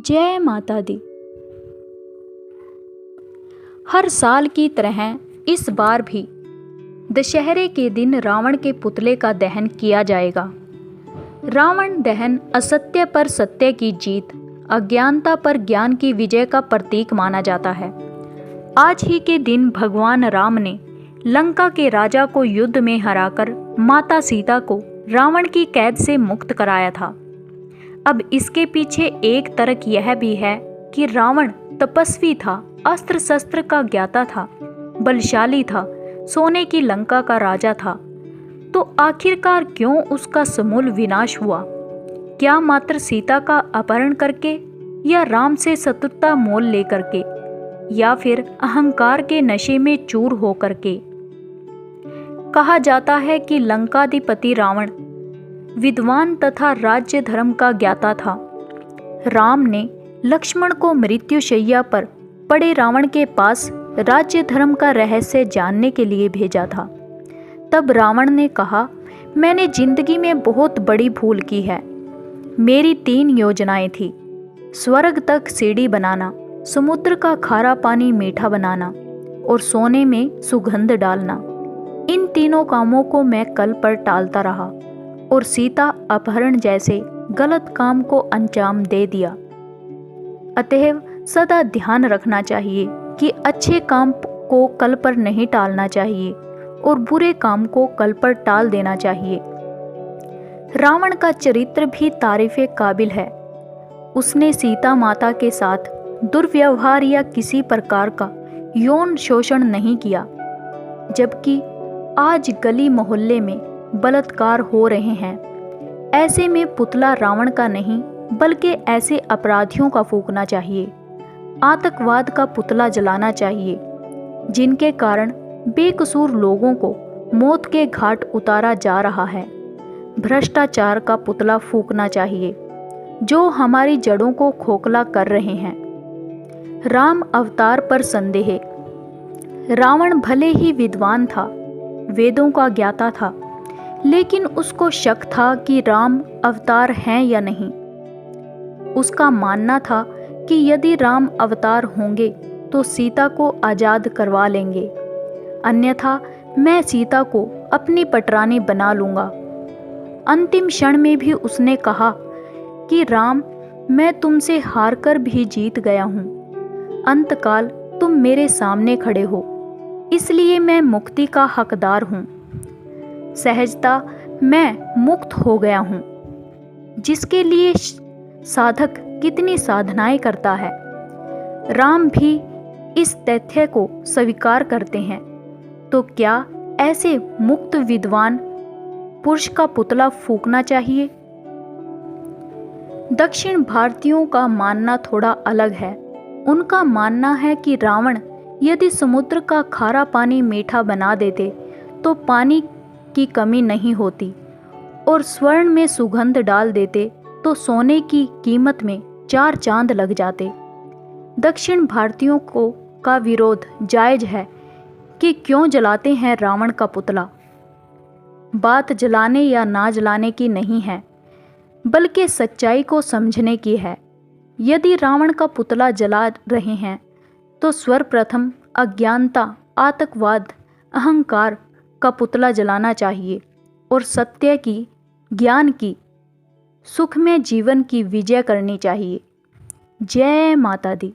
जय माता दी। हर साल की तरह इस बार भी दशहरे के दिन रावण के पुतले का दहन किया जाएगा। रावण दहन असत्य पर सत्य की जीत, अज्ञानता पर ज्ञान की विजय का प्रतीक माना जाता है। आज ही के दिन भगवान राम ने लंका के राजा को युद्ध में हराकर माता सीता को रावण की कैद से मुक्त कराया था। अब इसके पीछे एक तर्क यह भी है कि रावण तपस्वी था, अस्त्र शस्त्र का ज्ञाता था, बलशाली था, सोने की लंका का राजा था। तो आखिरकार क्यों उसका समूल विनाश हुआ? क्या मात्र सीता का अपहरण करके, या राम से शत्रुता मोल लेकर के, या फिर अहंकार के नशे में चूर होकर के? कहा जाता है कि लंकाधिपति रावण विद्वान तथा राज्य धर्म का ज्ञाता था। राम ने लक्ष्मण को मृत्युशैया पर पड़े रावण के पास राज्य धर्म का रहस्य जानने के लिए भेजा था। तब रावण ने कहा, मैंने जिंदगी में बहुत बड़ी भूल की है। मेरी 3 योजनाएं थी: स्वर्ग तक सीढ़ी बनाना, समुद्र का खारा पानी मीठा बनाना और सोने में सुगंध डालना। इन तीनों कामों को मैं कल पर टालता रहा और सीता अपहरण जैसे गलत काम को अंजाम दे दिया। अतएव सदा ध्यान रखना चाहिए कि अच्छे काम को कल पर नहीं टालना चाहिए और बुरे काम को कल पर टाल देना चाहिए। रावण का चरित्र भी तारीफे काबिल है। उसने सीता माता के साथ दुर्व्यवहार या किसी प्रकार का यौन शोषण नहीं किया, जबकि आज गली मोहल्ले में बलात्कार हो रहे हैं। ऐसे में पुतला रावण का नहीं बल्कि ऐसे अपराधियों का फूंकना चाहिए। आतंकवाद का पुतला जलाना चाहिए, जिनके कारण बेकसूर लोगों को मौत के घाट उतारा जा रहा है। भ्रष्टाचार का पुतला फूंकना चाहिए, जो हमारी जड़ों को खोखला कर रहे हैं। राम अवतार पर संदेह। रावण भले ही विद्वान था, वेदों का ज्ञाता था, लेकिन उसको शक था कि राम अवतार हैं या नहीं। उसका मानना था कि यदि राम अवतार होंगे तो सीता को आज़ाद करवा लेंगे, अन्यथा मैं सीता को अपनी पटरानी बना लूँगा। अंतिम क्षण में भी उसने कहा कि राम, मैं तुमसे हारकर भी जीत गया हूँ। अंतकाल तुम मेरे सामने खड़े हो, इसलिए मैं मुक्ति का हकदार हूँ। सहजता मैं मुक्त हो गया हूँ, जिसके लिए साधक कितनी साधनाएं करता है। राम भी इस तथ्य को स्वीकार करते हैं। तो क्या ऐसे मुक्त विद्वान पुरुष का पुतला फूंकना चाहिए? दक्षिण भारतीयों का मानना थोड़ा अलग है। उनका मानना है कि रावण यदि समुद्र का खारा पानी मीठा बना देते तो पानी की कमी नहीं होती, और स्वर्ण में सुगंध डाल देते तो सोने की कीमत में 4 चांद लग जाते। दक्षिण भारतीयों को का विरोध जायज है कि क्यों जलाते हैं रावण का पुतला। बात जलाने या ना जलाने की नहीं है, बल्कि सच्चाई को समझने की है। यदि रावण का पुतला जला रहे हैं तो सर्वप्रथम अज्ञानता, आतंकवाद, अहंकार का पुतला जलाना चाहिए और सत्य की, ज्ञान की, सुख में जीवन की विजय करनी चाहिए। जय माता दी।